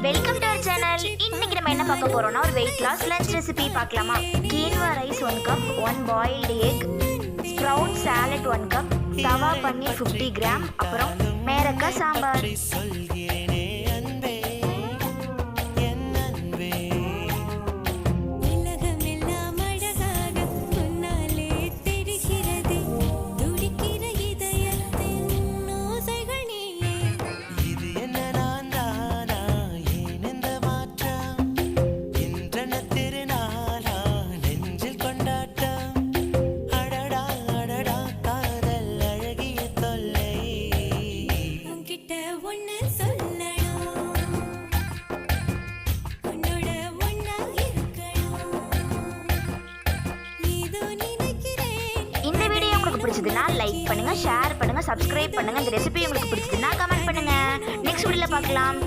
Welcome to our channel. இன்னைக்கு நம்ம என்ன பார்க்க போறோம்னா ஒரு வெயிட் லாஸ் லஞ்ச் ரெசிபி பார்க்கலாமா. Quinoa rice 1 cup, 1 boiled egg, sprout salad 1 cup, தவா பன்னீர் 50 கிராம், அப்புறம் மேரக்காய் சாம்பார். இந்த வீடியோ உங்களுக்கு பிடிச்சதுன்னா லைக் பண்ணுங்க, ஷேர் பண்ணுங்க, சப்ஸ்கிரைப் பண்ணுங்க. இந்த ரெசிபி உங்களுக்கு பிடிச்சதுன்னா கமெண்ட் பண்ணுங்க. நெக்ஸ்ட் வீடியோல பார்க்கலாம்.